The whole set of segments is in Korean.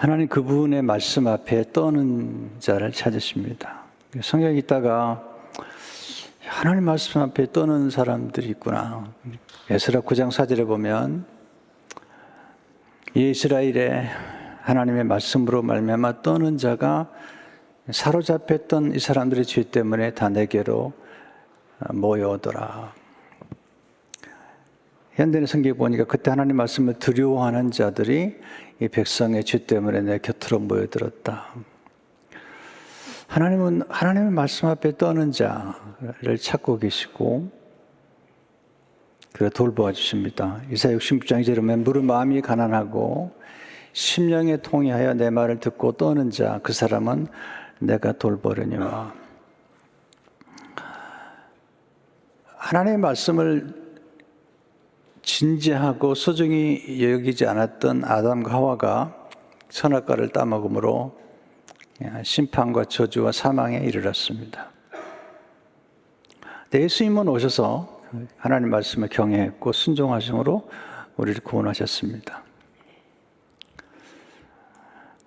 하나님 그분의 말씀 앞에 떠는 자를 찾으십니다. 성경에 있다가 하나님 말씀 앞에 떠는 사람들이 있구나. 에스라 9장 4절에 보면 이스라엘에 하나님의 말씀으로 말미암아 떠는 자가 사로잡혔던 이 사람들의 죄 때문에 다 내게로 모여오더라. 현대의 성경에 보니까 그때 하나님 말씀을 두려워하는 자들이 이 백성의 죄 때문에 내 곁으로 모여들었다. 하나님은 하나님의 말씀 앞에 떠는 자를 찾고 계시고 그래 돌보아 주십니다. 이사야 66장 2절에 보면 무릇 마음이 가난하고 심령에 통회하여 내 말을 듣고 떠는 자 그 사람은 내가 돌보려니와. 하나님의 말씀을 진지하고 소중히 여기지 않았던 아담과 하와가 선악과를 따먹음으로 심판과 저주와 사망에 이르렀습니다. 예수님은 오셔서 하나님 말씀을 경외했고 순종하심으로 우리를 구원하셨습니다.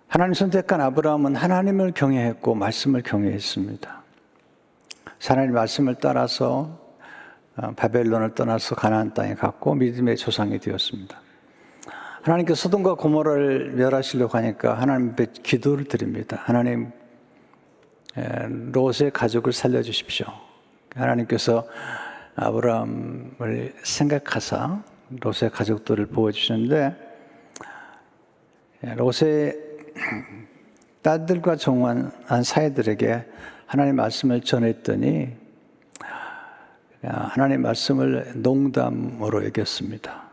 하나님 선택한 아브라함은 하나님을 경외했고 말씀을 경외했습니다. 하나님 말씀을 따라서 바벨론을 떠나서 가나안 땅에 갔고 믿음의 조상이 되었습니다. 하나님께서 소돔과 고모라를 멸하시려고 하니까 하나님 앞에 기도를 드립니다. 하나님 롯의 가족을 살려주십시오. 하나님께서 아브라함을 생각하사 롯의 가족들을 보여주셨는데 롯의 딸들과 종환한 사이들에게 하나님의 말씀을 전했더니 하나님의 말씀을 농담으로 여겼습니다.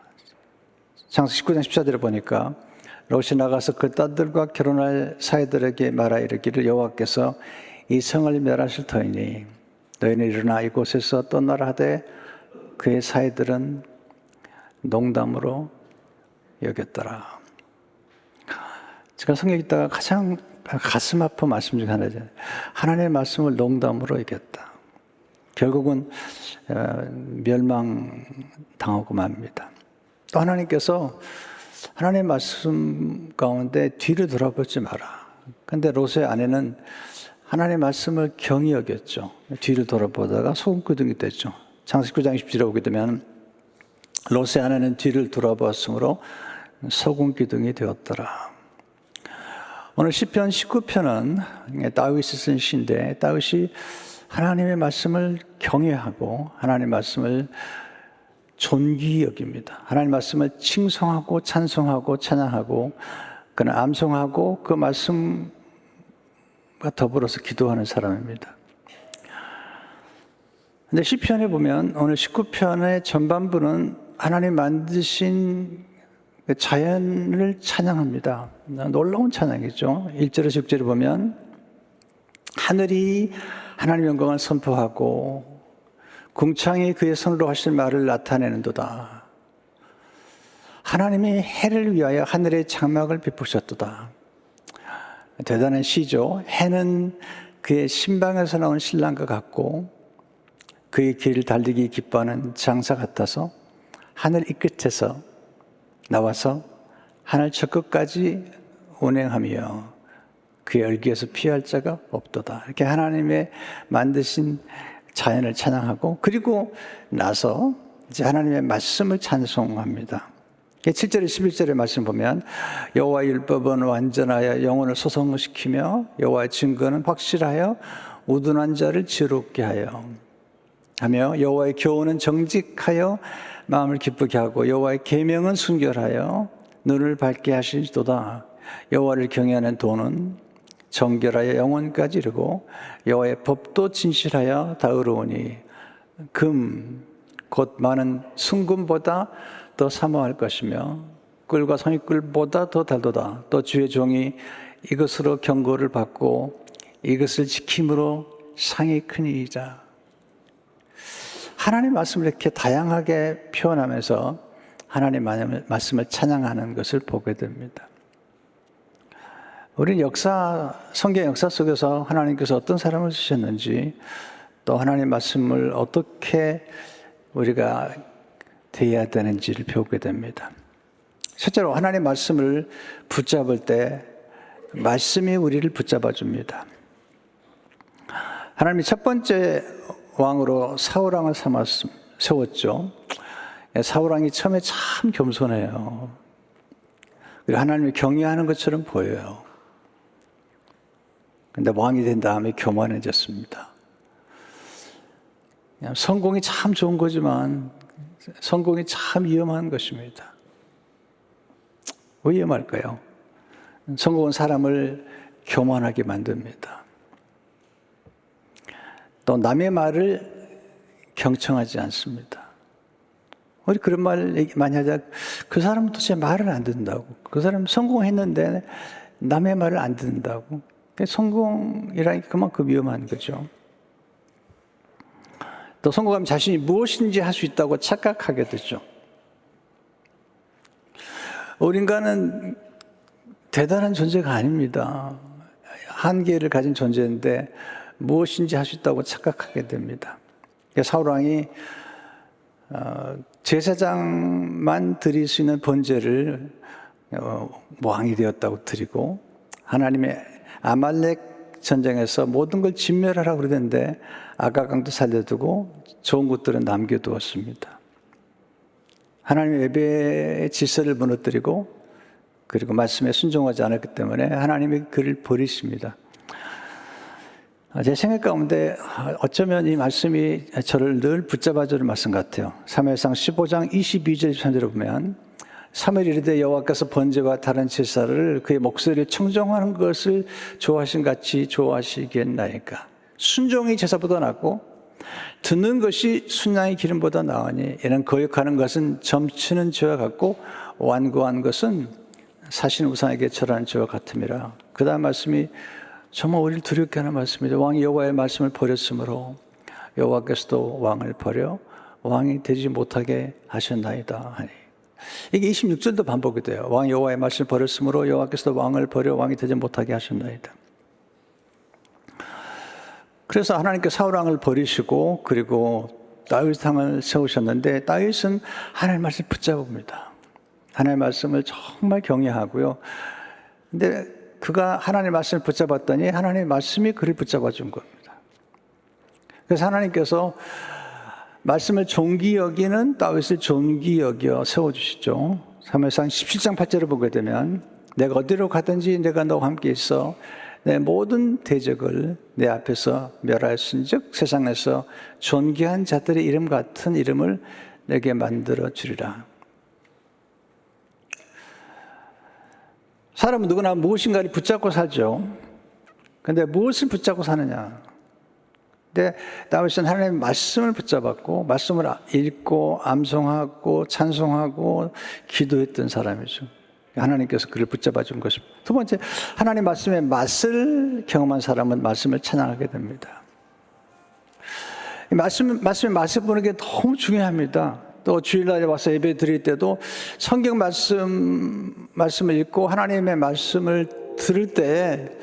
창세기 19장 14절에 보니까 롯이 나가서 그 딸들과 결혼할 사이들에게 말하 이르기를 여호와께서 이 성을 멸하실 터이니 너희는 일어나 이곳에서 떠나라 하되 그의 사이들은 농담으로 여겼더라. 제가 성경에 있다가 가장 가슴 아픈 말씀 중에 하나죠. 하나님의 말씀을 농담으로 여겼다. 결국은 멸망당하고 맙니다. 또 하나님께서 하나님의 말씀 가운데 뒤를 돌아보지 마라. 그런데 롯의 아내는 하나님의 말씀을 경히 여겼죠. 뒤를 돌아보다가 소금기둥이 됐죠. 창세기 9장 20절에 보게 되면 롯의 아내는 뒤를 돌아보았으므로 소금기둥이 되었더라. 오늘 시편 19편은 다윗이 쓴 시인데 다윗이 하나님의 말씀을 경외하고 하나님의 말씀을 존귀히 여깁니다. 하나님의 말씀을 칭송하고 찬송하고 찬양하고 그는 암송하고 그 말씀과 더불어서 기도하는 사람입니다. 근데 시편에 보면 오늘 19편의 전반부는 하나님 만드신 자연을 찬양합니다. 놀라운 찬양이죠. 1절에서 6절에 보면 하늘이 하나님의 영광을 선포하고 궁창이 그의 손으로 하신 말을 나타내는도다. 하나님이 해를 위하여 하늘의 장막을 베푸셨도다. 대단한 시죠. 해는 그의 신방에서 나온 신랑과 같고 그의 길을 달리기 기뻐하는 장사 같아서 하늘 이 끝에서 나와서 하늘 저 끝까지 운행하며 그의 얼기에서 피할 자가 없도다. 이렇게 하나님의 만드신 자연을 찬양하고 그리고 나서 이제 하나님의 말씀을 찬송합니다. 7절에 11절의 말씀 보면 여호와의 율법은 완전하여 영혼을 소성시키며 여호와의 증거는 확실하여 우둔한 자를 지혜롭게 하며 여호와의 교훈은 정직하여 마음을 기쁘게 하고 여호와의 계명은 순결하여 눈을 밝게 하시도다. 여호와를 경외하는 도는 정결하여 영혼까지 이르고 여호와의 법도 진실하여 다 의로우니 금 곧 많은 순금보다 더 사모할 것이며 꿀과 성의꿀보다 더 달도다. 또 주의 종이 이것으로 경고를 받고 이것을 지킴으로 상이 크니이다. 하나님의 말씀을 이렇게 다양하게 표현하면서 하나님의 말씀을 찬양하는 것을 보게 됩니다. 우리는 성경 역사 속에서 하나님께서 어떤 사람을 쓰셨는지 또 하나님의 말씀을 어떻게 우리가 대해야 되는지를 배우게 됩니다. 실제로 하나님의 말씀을 붙잡을 때 말씀이 우리를 붙잡아 줍니다. 하나님이 첫 번째 왕으로 사울왕을 세웠죠. 사울왕이 처음에 참 겸손해요. 그리고 하나님을 경외하는 것처럼 보여요. 근데 왕이 된 다음에 교만해졌습니다. 성공이 참 좋은 거지만 성공이 참 위험한 것입니다. 왜 위험할까요? 성공은 사람을 교만하게 만듭니다. 또 남의 말을 경청하지 않습니다. 우리 그런 말 많이 하자. 그 사람은 도대체 말을 안 듣는다고. 그 사람은 성공했는데 남의 말을 안 듣는다고. 성공이라는 게 그만큼 위험한 거죠. 또 성공하면 자신이 무엇인지 할 수 있다고 착각하게 되죠. 우리 인간은 대단한 존재가 아닙니다. 한계를 가진 존재인데 무엇인지 할 수 있다고 착각하게 됩니다. 사울왕이 제사장만 드릴 수 있는 번제를 왕이 되었다고 드리고, 하나님의 아말렉 전쟁에서 모든 걸 진멸하라고 그러는데 아가강도 살려두고 좋은 것들은 남겨두었습니다. 하나님의 예배의 질서를 무너뜨리고 그리고 말씀에 순종하지 않았기 때문에 하나님이 그를 버리십니다. 제 생각 가운데 어쩌면 이 말씀이 저를 늘 붙잡아주는 말씀 같아요. 사무엘상 15장 22절 23절을 보면 사무엘이 이르되 여호와께서 번제와 다른 제사를 그의 목소리를 청정하는 것을 좋아하신 같이 좋아하시겠나이까. 순종이 제사보다 낫고 듣는 것이 순양의 기름보다 나으니 이는 거역하는 것은 점치는 죄와 같고 완고한 것은 사신 우상에게 절하는 죄와 같음이라. 그 다음 말씀이 정말 우리를 두렵게 하는 말씀이죠. 왕이 여호와의 말씀을 버렸으므로 여호와께서도 왕을 버려 왕이 되지 못하게 하셨나이다 하니. 이게 26절도 반복이 돼요. 왕이 여호와의 말씀을 버렸으므로 여호와께서도 왕을 버려 왕이 되지 못하게 하셨나이다. 그래서 하나님께 사울왕을 버리시고 그리고 다윗왕을 세우셨는데 다윗은 하나님의 말씀을 붙잡습니다. 하나님의 말씀을 정말 경외하고요. 근데 그가 하나님의 말씀을 붙잡았더니 하나님의 말씀이 그를 붙잡아 준 겁니다. 그래서 하나님께서 말씀을 존귀 여기는 다윗을 존귀 여겨 세워주시죠. 사무엘상 17장 8절을 보게 되면 내가 어디로 가든지 내가 너와 함께 있어 내 모든 대적을 내 앞에서 멸하였은즉 세상에서 존귀한 자들의 이름 같은 이름을 내게 만들어 주리라. 사람은 누구나 무엇인가를 붙잡고 살죠. 그런데 무엇을 붙잡고 사느냐? 근데 다윗은 하나님의 말씀을 붙잡았고 말씀을 읽고 암송하고 찬송하고 기도했던 사람이죠. 하나님께서 그를 붙잡아 준 것입니다. 두 번째, 하나님 말씀의 맛을 경험한 사람은 말씀을 찬양하게 됩니다. 말씀의 맛을 보는 게 너무 중요합니다. 또 주일날에 와서 예배 드릴 때도 성경 말씀을 읽고 하나님의 말씀을 들을 때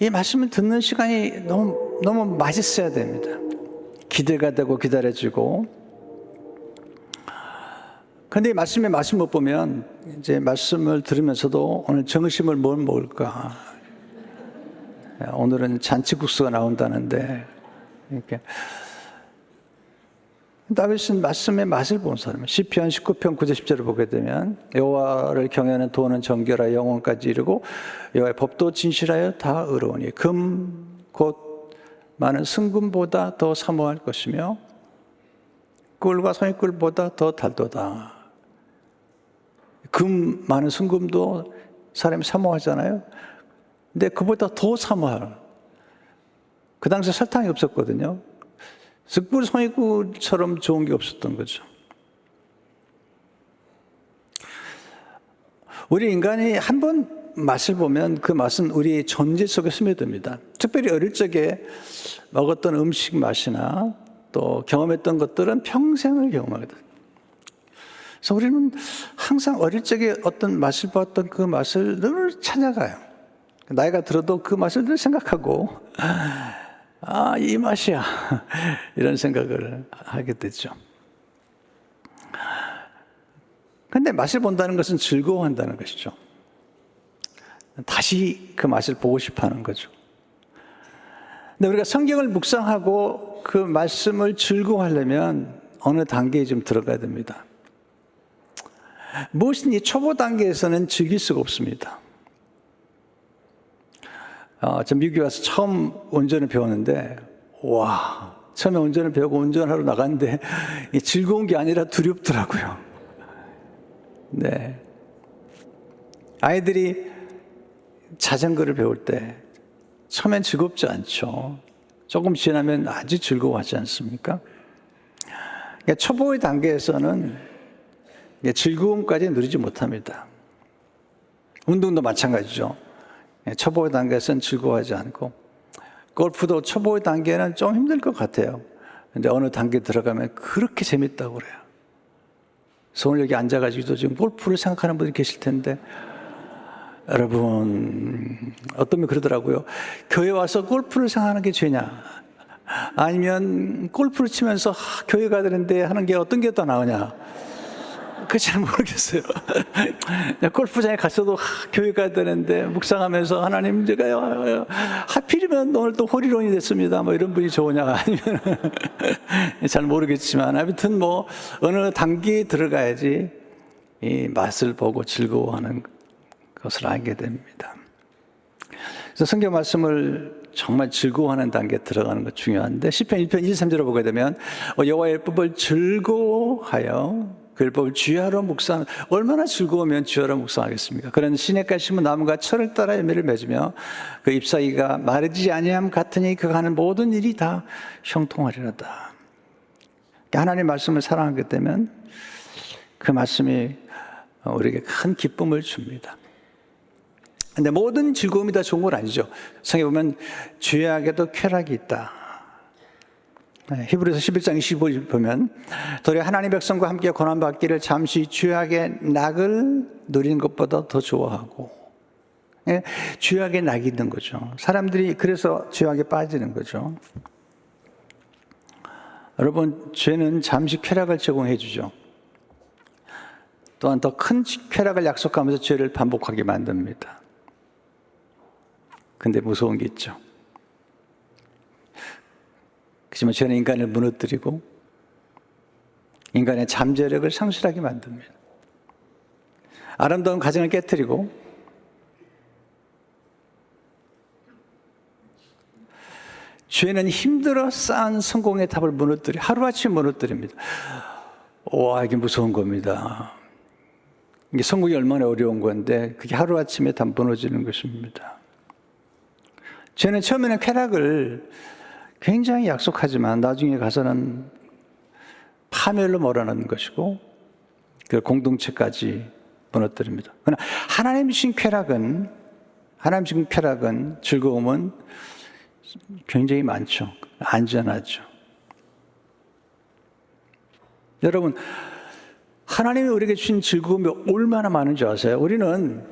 이 말씀을 듣는 시간이 너무 맛있어야 됩니다. 기대가 되고 기다려지고. 그런데 이 말씀의 맛을 못 보면 이제 말씀을 들으면서도 오늘 점심을 뭘 먹을까? 오늘은 잔치국수가 나온다는데 이렇게. 다윗은 말씀의 맛을 본 사람이에요. 시편 19편 9절 10절을 보게 되면 여호와를 경외하는 도는 정결하여 영혼까지 이르고 여호와의 법도 진실하여 다 의로우니 금 곧 많은 승금보다 더 사모할 것이며 꿀과 성의꿀보다 더 달도다. 금 많은 승금도 사람이 사모하잖아요. 근데 그보다 더 사모할. 그 당시에 설탕이 없었거든요. 숯불 성의꿀처럼 좋은 게 없었던 거죠. 우리 인간이 한 번 맛을 보면 그 맛은 우리 존재 속에 스며듭니다. 특별히 어릴 적에 먹었던 음식 맛이나 또 경험했던 것들은 평생을 경험하거든. 그래서 우리는 항상 어릴 적에 어떤 맛을 봤던 그 맛을 늘 찾아가요. 나이가 들어도 그 맛을 늘 생각하고 이 맛이야. 이런 생각을 하게 되죠. 그런데 맛을 본다는 것은 즐거워한다는 것이죠. 다시 그 맛을 보고 싶어 하는 거죠. 근데 우리가 성경을 묵상하고 그 말씀을 즐거워하려면 어느 단계에 좀 들어가야 됩니다. 무엇이든지 초보 단계에서는 즐길 수가 없습니다. 저 미국에 와서 처음 운전을 배웠는데, 와, 처음에 운전을 배우고 운전하러 나갔는데 즐거운 게 아니라 두렵더라고요. 네. 아이들이 자전거를 배울 때 처음엔 즐겁지 않죠. 조금 지나면 아주 즐거워하지 않습니까? 그러니까 초보의 단계에서는 즐거움까지 누리지 못합니다. 운동도 마찬가지죠. 초보의 단계에서는 즐거워하지 않고, 골프도 초보의 단계는 좀 힘들 것 같아요. 근데 어느 단계 들어가면 그렇게 재밌다고 그래요. 그래서 오늘 여기 앉아가지고도 지금 골프를 생각하는 분이 계실 텐데, 여러분, 어떤 분 그러더라고요. 교회 와서 골프를 생각하는 게 죄냐? 아니면 골프를 치면서 교회 가야 되는데 하는 게 어떤 게 더 나으냐? 그거 잘 모르겠어요. 골프장에 갔어도 교회 가야 되는데 묵상하면서 하나님 제가 하필이면 오늘 또 홀이론이 됐습니다. 뭐 이런 분이 좋으냐? 아니면 잘 모르겠지만 아무튼 뭐 어느 단계에 들어가야지 이 맛을 보고 즐거워하는 것을 알게 됩니다. 그래서 성경 말씀을 정말 즐거워하는 단계에 들어가는 것 중요한데, 시편 1편 2, 3절을 보게 되면 여호와의 율법을 즐거워하여 그 율법을 주야로 묵상. 얼마나 즐거우면 주야로 묵상하겠습니까? 그런 시냇가에 심은 나무가 철을 따라 열매를 맺으며 그 잎사귀가 마르지 아니함 같으니 그가 하는 모든 일이 다 형통하리로다. 하나님의 말씀을 사랑하게 되면 그 말씀이 우리에게 큰 기쁨을 줍니다. 근데 모든 즐거움이 다 좋은 건 아니죠. 성경에 보면 죄악에도 쾌락이 있다. 히브리서 11장 25절 보면 도리어 하나님의 백성과 함께 고난받기를 잠시 죄악의 낙을 누리는 것보다 더 좋아하고, 죄악의 낙이 있는 거죠. 사람들이 그래서 죄악에 빠지는 거죠. 여러분, 죄는 잠시 쾌락을 제공해 주죠. 또한 더 큰 쾌락을 약속하면서 죄를 반복하게 만듭니다. 근데 무서운 게 있죠. 그렇지만 죄는 인간을 무너뜨리고 인간의 잠재력을 상실하게 만듭니다. 아름다운 가정을 깨뜨리고 죄는 힘들어 쌓은 성공의 탑을 하루아침에 무너뜨립니다. 와, 이게 무서운 겁니다. 이게 성공이 얼마나 어려운 건데 그게 하루아침에 다 무너지는 것입니다. 죄는 처음에는 쾌락을 굉장히 약속하지만 나중에 가서는 파멸로 몰아넣는 것이고 그 공동체까지 무너뜨립니다. 그러나 하나님 주신 쾌락은, 즐거움은 굉장히 많죠. 안전하죠. 여러분, 하나님이 우리에게 주신 즐거움이 얼마나 많은지 아세요? 우리는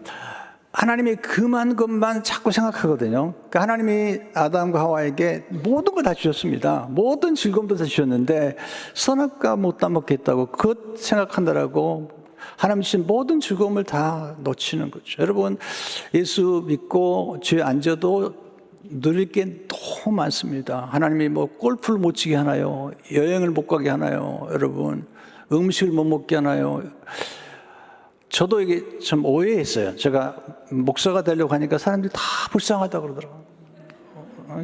하나님이 금한 것만 자꾸 생각하거든요. 그러니까 하나님이 아담과 하와에게 모든 걸 다 주셨습니다. 모든 즐거움도 다 주셨는데 선악과 못 따먹겠다고 그것 생각한다라고 하나님 주신 모든 즐거움을 다 놓치는 거죠. 여러분, 예수 믿고 죄 안 져도 누릴 게 너무 많습니다. 하나님이 뭐 골프를 못 치게 하나요? 여행을 못 가게 하나요? 여러분, 음식을 못 먹게 하나요? 저도 이게 좀 오해했어요. 제가 목사가 되려고 하니까 사람들이 다 불쌍하다고 그러더라고요.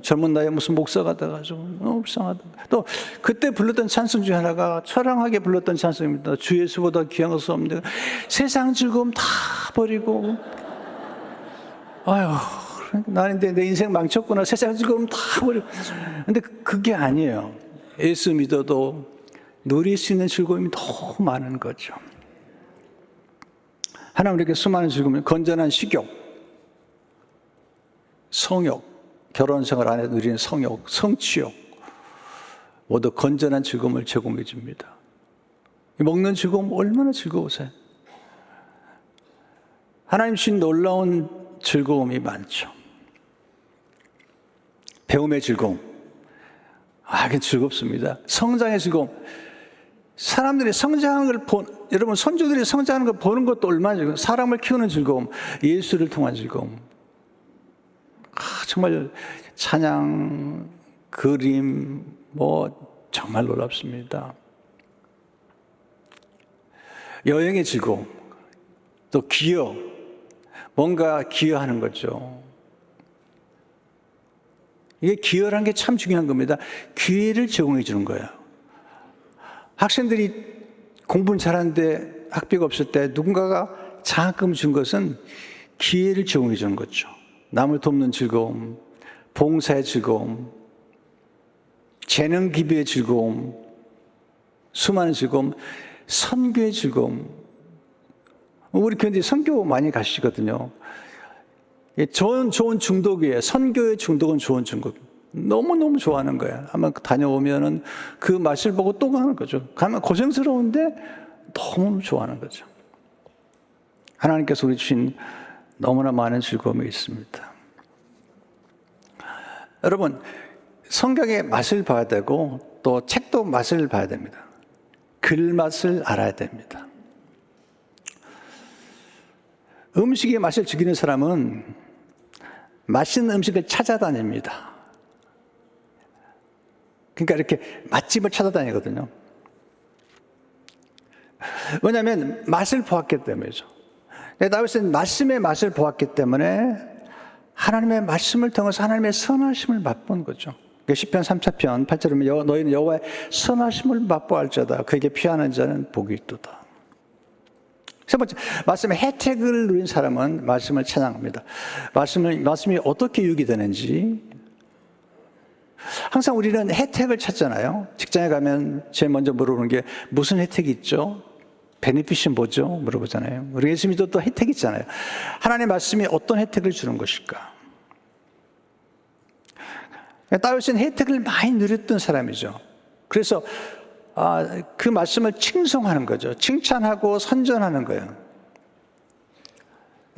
젊은 나이에 무슨 목사가 돼가지고 너무 불쌍하다. 또 그때 불렀던 찬송 중에 하나가 처량하게 불렀던 찬송입니다. 주 예수보다 귀한 것은 없는데 세상 즐거움 다 버리고, 아유, 나는 내 인생 망쳤구나. 세상 즐거움 다 버리고. 근데 그게 아니에요. 예수 믿어도 누릴 수 있는 즐거움이 너무 많은 거죠. 하나님 우리에게 수많은 즐거움, 건전한 식욕, 성욕, 결혼 생활 안에 누리는 성욕, 성취욕, 모두 건전한 즐거움을 제공해 줍니다. 먹는 즐거움 얼마나 즐거우세요? 하나님 주신 놀라운 즐거움이 많죠. 배움의 즐거움, 이게 즐겁습니다. 성장의 즐거움, 사람들이 성장을 여러분, 손주들이 성장하는 걸 보는 것도 얼마나 즐거워요. 사람을 키우는 즐거움, 예수를 통한 즐거움, 정말 찬양, 그림, 정말 놀랍습니다. 여행의 즐거움, 또 기여, 뭔가 기여하는 거죠. 이게 기여라는 게 참 중요한 겁니다. 기회를 제공해 주는 거예요. 학생들이 공부는 잘하는데 학비가 없을 때 누군가가 장학금을 준 것은 기회를 제공해 주는 거죠. 남을 돕는 즐거움, 봉사의 즐거움, 재능 기부의 즐거움, 수많은 즐거움, 선교의 즐거움. 우리 교인들이 선교 많이 가시거든요. 좋은 중독이에요. 선교의 중독은 좋은 중독. 너무너무 좋아하는 거예요. 한번 다녀오면은 그 맛을 보고 또 가는 거죠. 가면 고생스러운데 너무 좋아하는 거죠. 하나님께서 우리 주신 너무나 많은 즐거움이 있습니다. 여러분, 성경의 맛을 봐야 되고 또 책도 맛을 봐야 됩니다. 글 맛을 알아야 됩니다. 음식의 맛을 즐기는 사람은 맛있는 음식을 찾아다닙니다. 그러니까 이렇게 맛집을 찾아다니거든요. 왜냐하면 맛을 보았기 때문이죠. 다윗은 말씀의 맛을 보았기 때문에 하나님의 말씀을 통해서 하나님의 선하심을 맛본 거죠. 시편 34편 8절에 보면 너희는 여호와의 선하심을 맛보알지어다. 그에게 피하는 자는 복이 있도다. 세 번째, 말씀의 혜택을 누린 사람은 말씀을 찬양합니다. 말씀이 어떻게 유익이 되는지. 항상 우리는 혜택을 찾잖아요. 직장에 가면 제일 먼저 물어보는 게 무슨 혜택이 있죠? 베네핏이 뭐죠? 물어보잖아요. 우리 예수님도 또 혜택이 있잖아요. 하나님의 말씀이 어떤 혜택을 주는 것일까? 다윗은 혜택을 많이 누렸던 사람이죠. 그래서 그 말씀을 칭송하는 거죠. 칭찬하고 선전하는 거예요.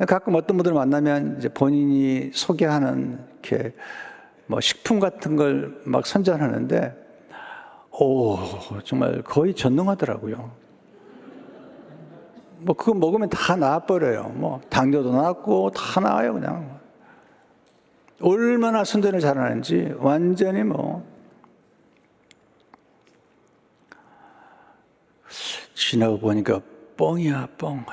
가끔 어떤 분들 만나면 이제 본인이 소개하는 이렇게 식품 같은 걸 막 선전하는데, 정말 거의 전능하더라고요. 그거 먹으면 다 나아버려요. 당뇨도 나았고 다 나아요, 그냥. 얼마나 선전을 잘하는지 완전히 지나고 보니까 뻥이야, 뻥.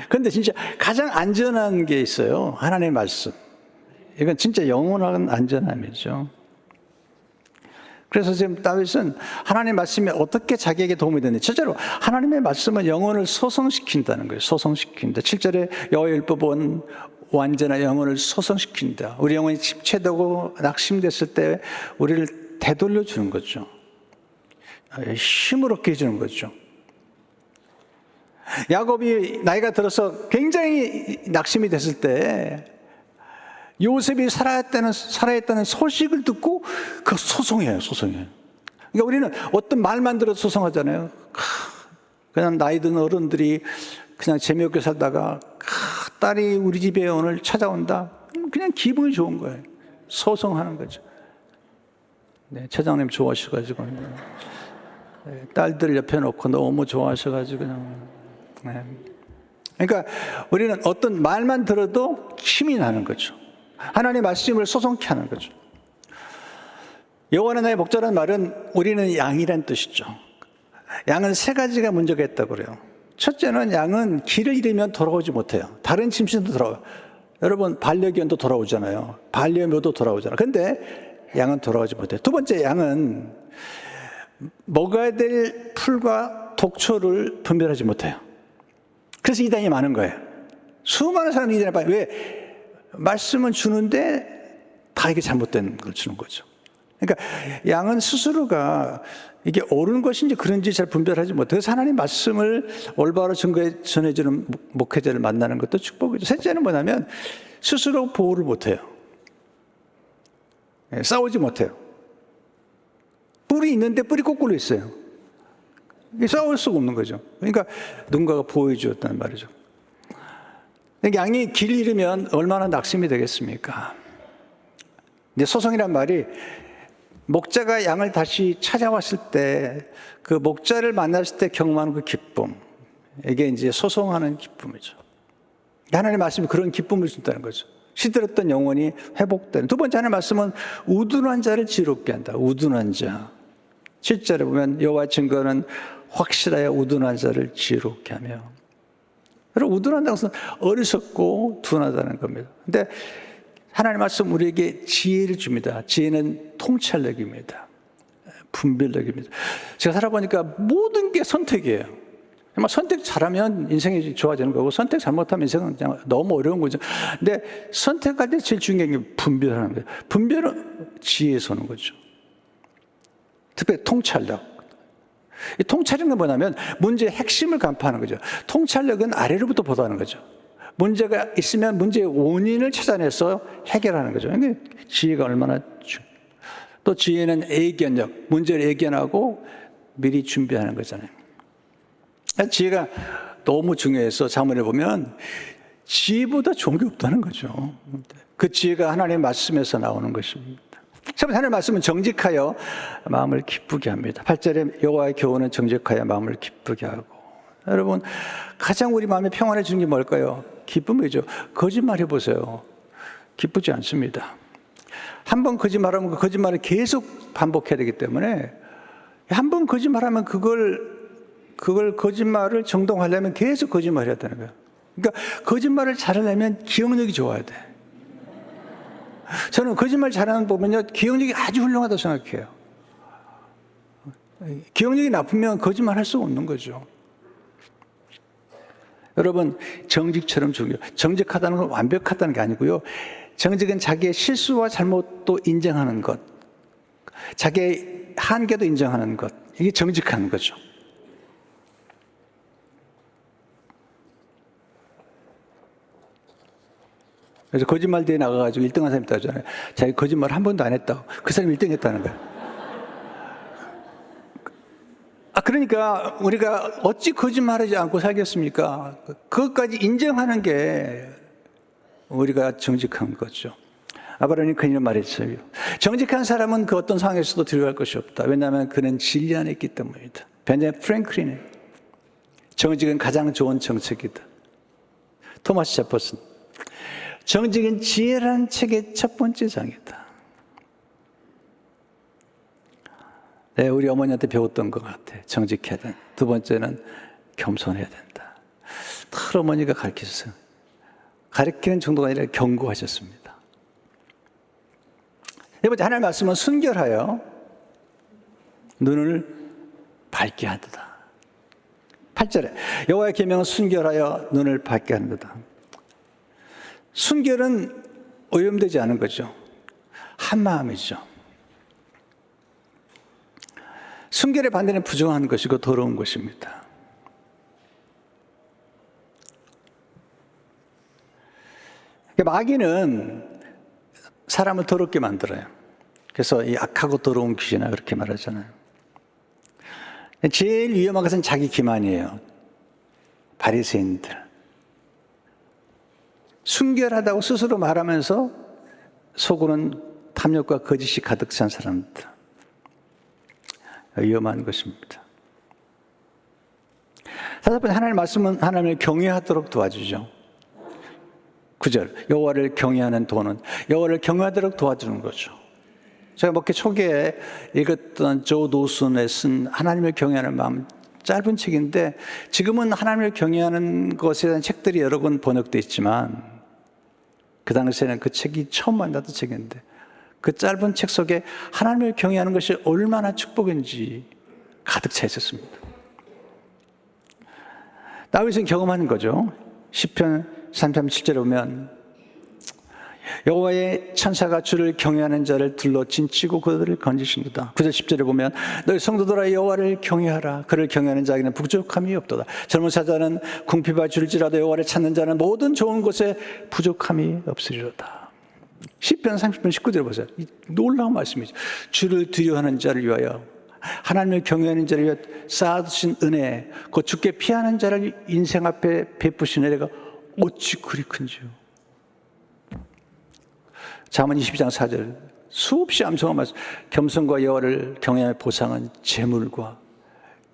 그런데 진짜 가장 안전한 게 있어요. 하나님의 말씀. 이건 진짜 영원한 안전함이죠. 그래서 지금 다윗은 하나님의 말씀이 어떻게 자기에게 도움이 되는지, 첫째로 하나님의 말씀은 영혼을 소성시킨다는 거예요. 소성시킨다. 7절에 여호와의 율법은 완전한 영혼을 소성시킨다. 우리 영혼이 침체되고 낙심됐을 때 우리를 되돌려 주는 거죠. 힘을 얻게 해주는 거죠. 야곱이 나이가 들어서 굉장히 낙심이 됐을 때 요셉이 살아있다는 소식을 듣고 소송해요. 그러니까 우리는 어떤 말만 들어도 소송하잖아요. 그냥 나이 든 어른들이 그냥 재미없게 살다가 딸이 우리 집에 오늘 찾아온다. 그냥 기분이 좋은 거예요. 소송하는 거죠. 네, 차장님 좋아하셔가지고 딸들 옆에 놓고 너무 좋아하셔가지고 그냥. 네. 그러니까 우리는 어떤 말만 들어도 힘이 나는 거죠. 하나님의 말씀을 소송케 하는 거죠. 여호와는 나의 목자라는 말은 우리는 양이란 뜻이죠. 양은 세 가지가 문제가 있다고 그래요. 첫째는 양은 길을 잃으면 돌아오지 못해요. 다른 짐승도 돌아와요. 여러분 반려견도 돌아오잖아요. 반려묘도 돌아오잖아요. 근데 양은 돌아오지 못해요. 두 번째, 양은 먹어야 될 풀과 독초를 분별하지 못해요. 그래서 이단이 많은 거예요. 수많은 사람이 이단에 빠져요. 왜? 말씀은 주는데 다 이게 잘못된 걸 주는 거죠. 그러니까 양은 스스로가 이게 옳은 것인지 그런지 잘 분별하지 못해요. 그래서 하나님 말씀을 올바로 전해주는 목회자를 만나는 것도 축복이죠. 셋째는 뭐냐면 스스로 보호를 못해요. 싸우지 못해요. 뿔이 있는데 뿔이 거꾸로 있어요. 싸울 수가 없는 거죠. 그러니까 누군가가 보호해 주었다는 말이죠. 양이 길 잃으면 얼마나 낙심이 되겠습니까? 근데 소송이란 말이 목자가 양을 다시 찾아왔을 때 그 목자를 만났을 때 경험하는 그 기쁨, 이게 이제 소송하는 기쁨이죠. 하나님의 말씀이 그런 기쁨을 준다는 거죠. 시들었던 영혼이 회복되는. 두 번째 하나님의 말씀은 우둔한 자를 지롭게 한다. 우둔한 자. 7절에 보면 여호와의 증거는 확실하여 우둔한 자를 지롭게 하며. 여러분, 우둔한다는 것은 어리석고 둔하다는 겁니다. 근데 하나님의 말씀 우리에게 지혜를 줍니다. 지혜는 통찰력입니다. 분별력입니다. 제가 살아보니까 모든 게 선택이에요. 정말 선택 잘하면 인생이 좋아지는 거고, 선택 잘못하면 인생은 그냥 너무 어려운 거죠. 근데 선택할 때 제일 중요한 게 분별하는 거예요. 분별은 지혜에서 오는 거죠. 특별히 통찰력. 이 통찰력은 뭐냐면 문제의 핵심을 간파하는 거죠. 통찰력은 아래로부터 보다는 거죠. 문제가 있으면 문제의 원인을 찾아내서 해결하는 거죠. 그러니까 지혜가 얼마나 또 지혜는 예견력, 문제를 예견하고 미리 준비하는 거잖아요. 지혜가 너무 중요해서 자문해 보면 지혜보다 좋은 게 없다는 거죠. 그 지혜가 하나님의 말씀에서 나오는 것입니다. 하나님의 말씀은 정직하여 마음을 기쁘게 합니다. 8절에 여호와의 교훈은 정직하여 마음을 기쁘게 하고. 여러분, 가장 우리 마음에 평안해 주는 게 뭘까요? 기쁨이죠. 거짓말 해보세요. 기쁘지 않습니다. 한 번 거짓말하면 그 거짓말을 계속 반복해야 되기 때문에 한 번 거짓말하면 그걸 거짓말을 정동하려면 계속 거짓말해야 되는 거예요. 그러니까 거짓말을 잘하려면 기억력이 좋아야 돼. 저는 거짓말 잘하는 보면요, 기억력이 아주 훌륭하다고 생각해요. 기억력이 나쁘면 거짓말 할 수가 없는 거죠. 여러분, 정직처럼 중요해요. 정직하다는 건 완벽하다는 게 아니고요. 정직은 자기의 실수와 잘못도 인정하는 것, 자기의 한계도 인정하는 것, 이게 정직한 거죠. 그래서 거짓말 대회 나가가지고 1등한 사람이 있다잖아요. 자기 거짓말 한 번도 안 했다고. 그 사람이 1등 했다는 거예요. 그러니까 우리가 어찌 거짓말하지 않고 살겠습니까? 그것까지 인정하는 게 우리가 정직한 거죠. 아브라함이 그녀 말했어요. 정직한 사람은 그 어떤 상황에서도 들어갈 것이 없다. 왜냐하면 그는 진리 안에 있기 때문이다. 베냐민 프랭클린의 정직은 가장 좋은 정책이다. 토마스 제퍼슨. 정직은 지혜라는 책의 첫 번째 장이다. 네, 우리 어머니한테 배웠던 것 같아. 정직해야 된다. 두 번째는 겸손해야 된다. 다 어머니가 가르치셨어요. 가르치는 정도가 아니라 경고하셨습니다. 네 번째, 하나님의 말씀은 순결하여 눈을 밝게 하도다. 8절에 여호와의 계명은 순결하여 눈을 밝게 하는도다. 순결은 오염되지 않은 거죠. 한마음이죠. 순결의 반대는 부정한 것이고 더러운 것입니다. 마귀는 사람을 더럽게 만들어요. 그래서 이 악하고 더러운 귀신아 그렇게 말하잖아요. 제일 위험한 것은 자기 기만이에요. 바리새인들. 순결하다고 스스로 말하면서 속으로는 탐욕과 거짓이 가득 찬 사람들. 위험한 것입니다. 다섯 번째, 하나님의 말씀은 하나님을 경외하도록 도와주죠. 9절, 여호와를 경외하는 도는 여호와를 경외하도록 도와주는 거죠. 제가 목회 초기에 읽었던 조 노슨의 쓴 하나님을 경외하는 마음, 짧은 책인데 지금은 하나님을 경외하는 것에 대한 책들이 여러 권 번역되어 있지만 그 당시에는 그 책이 처음 만났던 책인데 그 짧은 책 속에 하나님을 경외하는 것이 얼마나 축복인지 가득 차 있었습니다. 다윗은 경험하는 거죠. 시편 37절에 보면 여호와의 천사가 주를 경외하는 자를 둘러 진치고 그들을 건지십니다. 9절 10절에 보면 너희 성도들아 여호와를 경외하라. 그를 경외하는 자에게는 부족함이 없도다. 젊은 사자는 궁핍을 줄지라도 여호와를 찾는 자는 모든 좋은 것에 부족함이 없으리로다. 시편 30편 19절에 보세요. 이 놀라운 말씀이죠. 주를 두려워하는 자를 위하여 하나님을 경외하는 자를 위하여 쌓아두신 은혜, 곧 주께 피하는 자를 인생 앞에 베푸신 은혜가 어찌 그리 큰지요. 잠언 22장 4절 수없이 암송한 말씀. 겸손과 여호와를 경외하는 보상은 재물과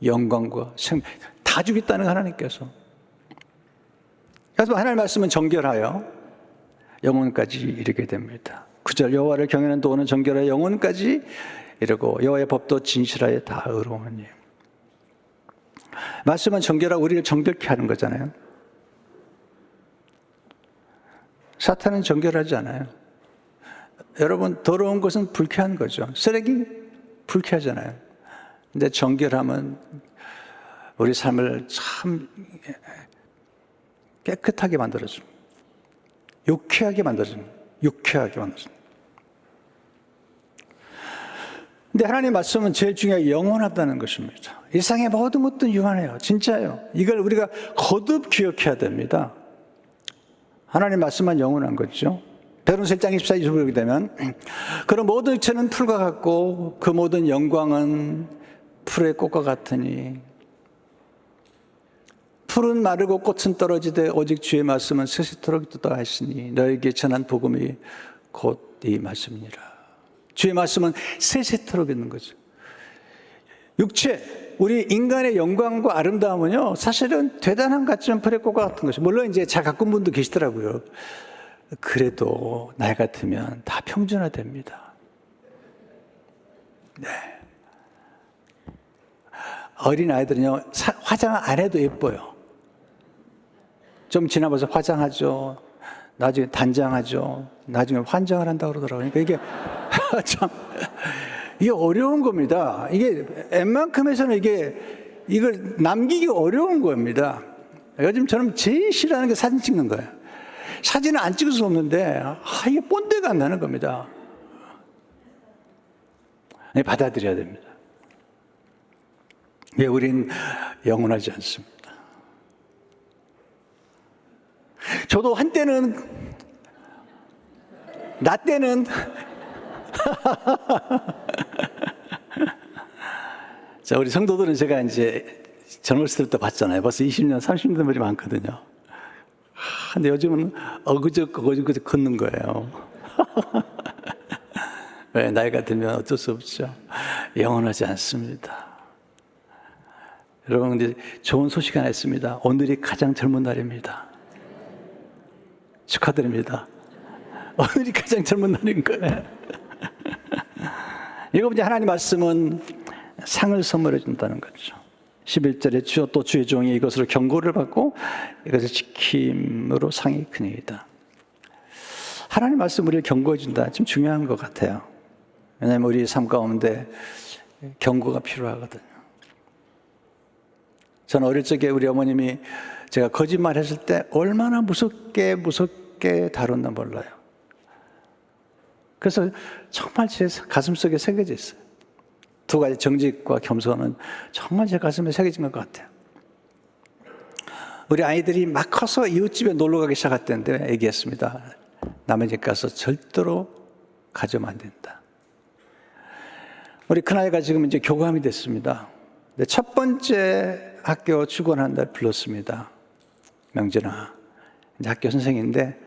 영광과 생명 다 주겠다는 하나님께서. 그래서 하나님의 말씀은 정결하여 영혼까지 이르게 됩니다. 9절 여호와를 경외하는 도는 정결하여 영혼까지 이르고 여호와의 법도 진실하여 다 의로우니. 말씀은 정결하고 우리를 정결케 하는 거잖아요. 사탄은 정결하지 않아요. 여러분, 더러운 것은 불쾌한 거죠. 쓰레기 불쾌하잖아요. 근데 정결함은 우리 삶을 참 깨끗하게 만들어줍니다. 유쾌하게 만들어줍니다. 유쾌하게 만들어줍니다. 근데 하나님의 말씀은 제일 중요하게 영원하다는 것입니다. 일상의 모든 것도 유한해요. 진짜예요. 이걸 우리가 거듭 기억해야 됩니다. 하나님의 말씀만 영원한 거죠. 베드로서 1장 24절을 보게 되면 그런 모든 육체는 풀과 같고 그 모든 영광은 풀의 꽃과 같으니 풀은 마르고 꽃은 떨어지되 오직 주의 말씀은 세세토록 있도다 하시니 너에게 전한 복음이 곧 이 말씀이니라. 주의 말씀은 세세토록 있는 거죠. 육체, 우리 인간의 영광과 아름다움은요, 사실은 대단한 가치는 풀의 꽃과 같은 것이죠. 물론 이제 잘 가꾼 분도 계시더라고요. 그래도 나이 같으면 다 평준화됩니다. 네. 어린 아이들은요, 화장 안 해도 예뻐요. 좀 지나면서 화장하죠. 나중에 단장하죠. 나중에 환장을 한다고 그러더라고요. 그러니까 이게 참, 이게 어려운 겁니다. 이게 웬만큼에서는 이걸 남기기 어려운 겁니다. 요즘 저는 제일 싫어하는 게 사진 찍는 거예요. 사진은 안 찍을 수 없는데, 이게 본데가 안 나는 겁니다. 받아들여야 됩니다. 왜 우린 영원하지 않습니다. 저도 한때는, 나 때는, 자, 우리 성도들은 제가 이제 젊었을 때부터 봤잖아요. 벌써 20년, 30년 된 분이 많거든요. 근데 요즘은 어그저그 걷는 거예요. 왜? 나이가 들면 어쩔 수 없죠. 영원하지 않습니다. 여러분, 근데 좋은 소식 하나 있습니다. 오늘이 가장 젊은 날입니다. 축하드립니다. 오늘이 가장 젊은 날인 거예요. 일곱 번째, 하나님 말씀은 상을 선물해 준다는 거죠. 11절에 주여 또 주의 종이 이것으로 경고를 받고 이것을 지킴으로 상이 크니이다. 하나님 말씀 우리를 경고해 준다. 좀 중요한 것 같아요. 왜냐하면 우리 삶 가운데 경고가 필요하거든요. 저는 어릴 적에 우리 어머님이 제가 거짓말 했을 때 얼마나 무섭게 다뤘나 몰라요. 그래서 정말 제 가슴속에 새겨져 있어요. 두 가지, 정직과 겸손은 정말 제 가슴에 새겨진 것 같아요. 우리 아이들이 막 커서 이웃집에 놀러 가기 시작할 때인데 얘기했습니다. 남의 집 가서 절대로 가져오면 안 된다. 우리 큰아이가 지금 이제 교감이 됐습니다. 근데 첫 번째 학교 출근하는 날 불렀습니다. 명진아, 이제 학교 선생인데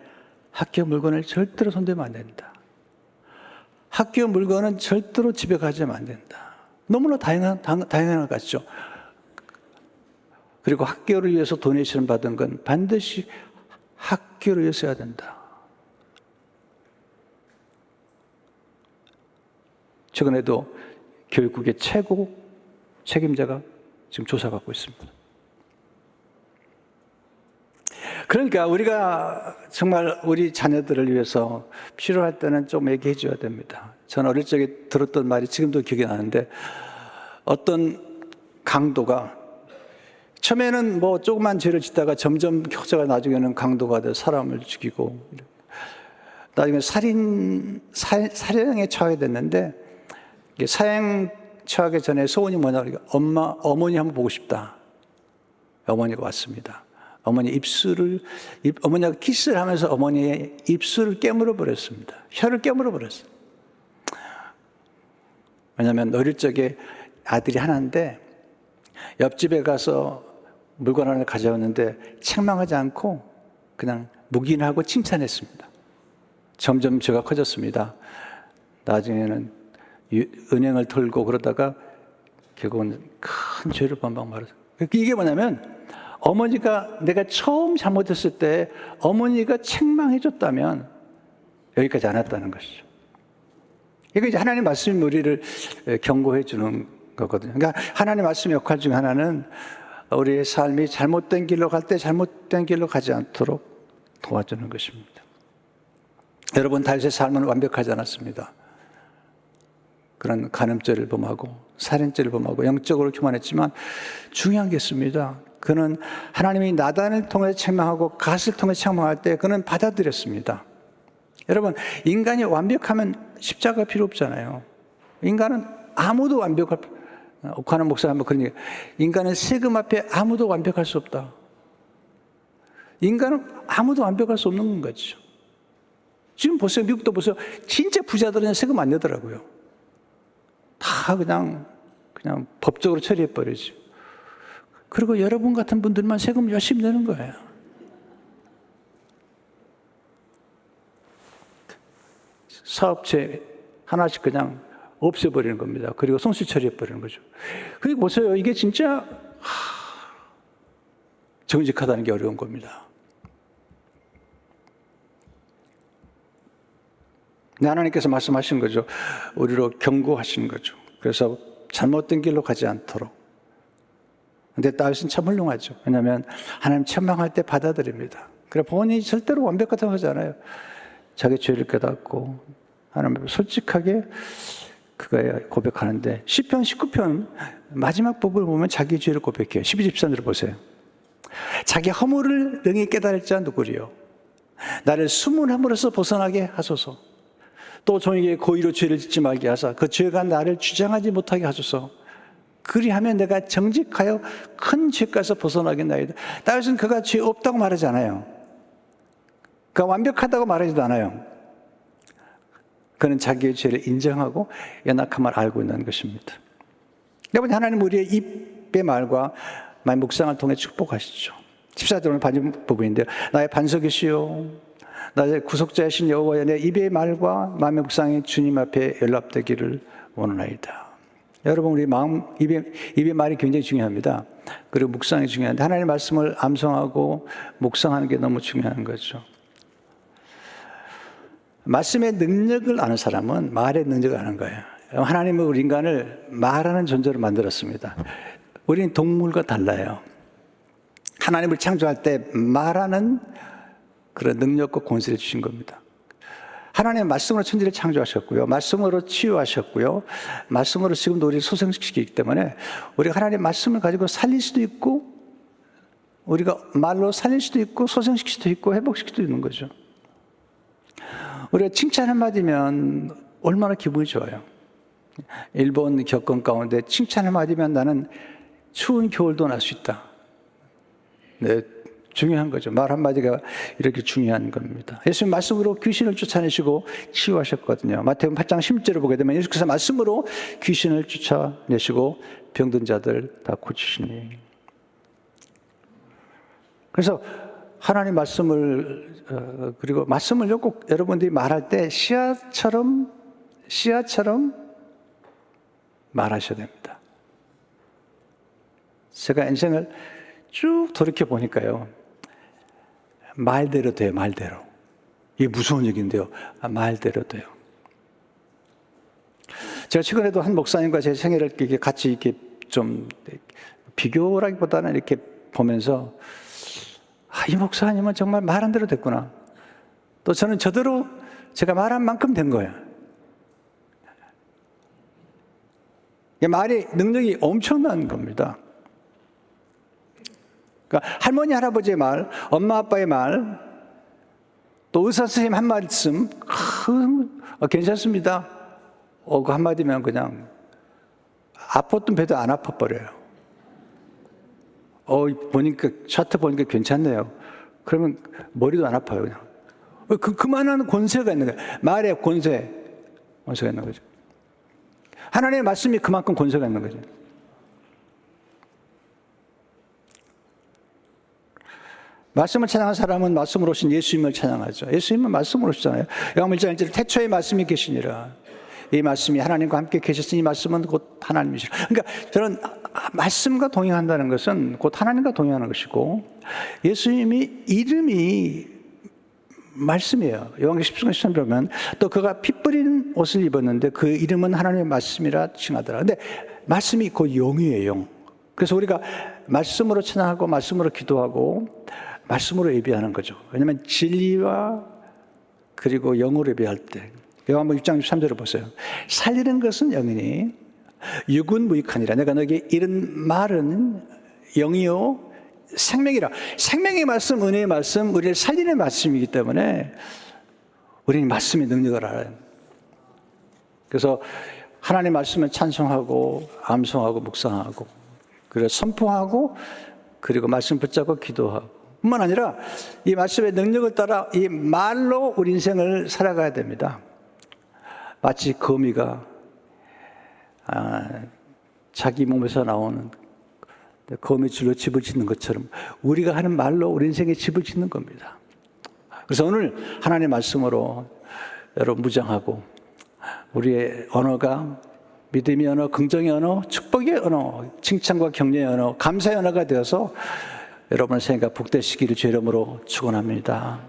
학교 물건을 절대로 손대면 안 된다. 학교 물건은 절대로 집에 가져오면 안 된다. 너무나 당연한 것 같죠. 그리고 학교를 위해서 도네이션 받은 건 반드시 학교를 위해서 해야 된다. 최근에도 교육국의 최고 책임자가 지금 조사받고 있습니다. 그러니까 우리가 정말 우리 자녀들을 위해서 필요할 때는 좀 얘기해 줘야 됩니다. 저는 어릴 적에 들었던 말이 지금도 기억이 나는데, 어떤 강도가 처음에는 뭐 조그만 죄를 짓다가 점점 켜져가 나중에는 강도가 돼 사람을 죽이고, 나중에 살인에 처하게 됐는데, 사형 처하기 전에 소원이 뭐냐 그러니까 어머니 한번 보고 싶다. 어머니가 왔습니다. 어머니가 키스를 하면서 어머니의 입술을 깨물어 버렸습니다. 혀를 깨물어 버렸어요. 왜냐하면 어릴 적에 아들이 하나인데 옆집에 가서 물건 하나 가져왔는데 책망하지 않고 그냥 묵인하고 칭찬했습니다. 점점 죄가 커졌습니다. 나중에는 은행을 털고 그러다가 결국은 큰 죄를 범박 말았어요. 이게 뭐냐면 어머니가 내가 처음 잘못했을 때 어머니가 책망해 줬다면 여기까지 안 왔다는 것이죠. 이거 이제 하나님 말씀이 우리를 경고해 주는 거거든요. 그러니까 하나님 말씀의 역할 중 하나는 우리의 삶이 잘못된 길로 갈 때 잘못된 길로 가지 않도록 도와주는 것입니다. 여러분, 다윗의 삶은 완벽하지 않았습니다. 그런 간음죄를 범하고 살인죄를 범하고 영적으로 교만했지만 중요한 게 있습니다. 그는 하나님이 나단을 통해 책망하고 갓을 통해 책망할 때 그는 받아들였습니다. 여러분, 인간이 완벽하면 십자가 필요 없잖아요. 인간은 아무도 완벽할, 옥하는 목사가 한번 그런 얘기, 인간은 세금 앞에 아무도 완벽할 수 없다. 인간은 아무도 완벽할 수 없는 거죠. 지금 보세요. 미국도 보세요. 진짜 부자들은 세금 안 내더라고요. 다 그냥 법적으로 처리해버리죠. 그리고 여러분 같은 분들만 세금 열심히 내는 거예요. 사업체 하나씩 그냥 없애버리는 겁니다. 그리고 손실 처리해버리는 거죠. 그리고 보세요. 이게 진짜 정직하다는 게 어려운 겁니다. 하나님께서 말씀하신 거죠. 우리로 경고하신 거죠. 그래서 잘못된 길로 가지 않도록. 근데 다윗은 참 훌륭하죠. 왜냐하면 하나님 책망할 때 받아들입니다. 그래 본인이 절대로 완벽하다고 하지 않아요. 자기 죄를 깨닫고 하나님 앞에 솔직하게 그거에 고백하는데 시편 19편 마지막 부분을 보면 자기 죄를 고백해요. 12, 13절을 보세요. 자기 허물을 능히 깨달을 자 누구리요? 나를 숨은 허물에서 벗어나게 하소서. 또 종에게 고의로 죄를 짓지 말게 하사 그 죄가 나를 주장하지 못하게 하소서. 그리하면 내가 정직하여 큰 죄가에서 벗어나겠나이다. 다윗은 그가 죄 없다고 말하지 않아요. 그가 완벽하다고 말하지도 않아요. 그는 자기의 죄를 인정하고 연약함을 알고 있는 것입니다. 여러분, 하나님 우리의 입의 말과 마음의 묵상을 통해 축복하시죠. 14절 오늘 반전 부분인데요. 나의 반석이시요 나의 구속자이신 여호와여, 내 입의 말과 마음의 묵상이 주님 앞에 연락되기를 원하나이다. 여러분, 우리 입의 말이 굉장히 중요합니다. 그리고 묵상이 중요한데 하나님의 말씀을 암송하고 묵상하는 게 너무 중요한 거죠. 말씀의 능력을 아는 사람은 말의 능력을 아는 거예요. 하나님은 우리 인간을 말하는 존재로 만들었습니다. 우리는 동물과 달라요. 하나님을 창조할 때 말하는 그런 능력과 권세를 주신 겁니다. 하나님은 말씀으로 천지를 창조하셨고요. 말씀으로 치유하셨고요. 말씀으로 지금도 우리를 소생시키기 때문에 우리가 하나님의 말씀을 가지고 살릴 수도 있고 우리가 말로 살릴 수도 있고 소생시킬 수도 있고 회복시킬 수도 있는 거죠. 우리가 칭찬 한마디면 얼마나 기분이 좋아요. 일본 겪은 가운데 칭찬 한마디면 나는 추운 겨울도 날 수 있다. 네, 중요한 거죠. 말 한마디가 이렇게 중요한 겁니다. 예수님 말씀으로 귀신을 쫓아내시고 치유하셨거든요. 마태복음 8장 10절을 보게 되면 예수께서 말씀으로 귀신을 쫓아내시고 병든 자들 다 고치시니. 그래서 하나님 말씀을 그리고 말씀을 꼭 여러분들이 말할 때 씨앗처럼 말하셔야 됩니다. 제가 인생을 쭉 돌이켜 보니까요, 말대로 돼요. 말대로. 이게 무서운 얘기인데요. 말대로 돼요. 제가 최근에도 한 목사님과 제 생애를 이렇게 같이 이렇게 좀 비교라기보다는 이렇게 보면서 이 목사님은 정말 말한 대로 됐구나. 또 저는 저대로 제가 말한 만큼 된 거예요. 말의 능력이 엄청난 겁니다. 그러니까 할머니, 할아버지의 말, 엄마, 아빠의 말, 또 의사 선생님 한 말씀, 괜찮습니다. 그 한마디면 그냥 아팠던 배도 안 아파버려요. 보니까, 차트 보니까 괜찮네요. 그러면 머리도 안 아파요, 그냥. 그만한 권세가 있는 거예요. 말에 권세가 있는 거죠. 하나님의 말씀이 그만큼 권세가 있는 거죠. 말씀을 찬양한 사람은 말씀으로 오신 예수님을 찬양하죠. 예수님은 말씀으로 오시잖아요. 요한복음 1장 1절에 태초에 말씀이 계시니라. 이 말씀이 하나님과 함께 계셨으니 이 말씀은 곧 하나님이시라. 그러니까 저는 말씀과 동행한다는 것은 곧 하나님과 동행하는 것이고, 예수님이 이름이 말씀이에요. 요한계시록 10장 13절 보면 또 그가 피 뿌린 옷을 입었는데 그 이름은 하나님의 말씀이라 칭하더라. 근데 말씀이 곧 영이에요, 영. 그래서 우리가 말씀으로 찬양하고 말씀으로 기도하고 말씀으로 예배하는 거죠. 왜냐하면 진리와 그리고 영으로 예배할 때, 요한복음 6장 13절을 보세요. 살리는 것은 영이니 육은 무익하니라. 내가 너에게 이른 말은 영이요 생명이라. 생명의 말씀, 은혜의 말씀, 우리를 살리는 말씀이기 때문에 우리는 말씀의 능력을 알아요. 그래서 하나님의 말씀을 찬송하고 암송하고 묵상하고 그리고 선포하고 그리고 말씀 붙잡고 기도하고 뿐만 아니라 이 말씀의 능력을 따라 이 말로 우리 인생을 살아가야 됩니다. 마치 거미가 자기 몸에서 나오는 거미줄로 집을 짓는 것처럼 우리가 하는 말로 우리 인생에 집을 짓는 겁니다. 그래서 오늘 하나님의 말씀으로 여러분 무장하고 우리의 언어가 믿음의 언어, 긍정의 언어, 축복의 언어, 칭찬과 격려의 언어, 감사의 언어가 되어서 여러분의 생각 복되시기를 주의 이름으로 축원합니다.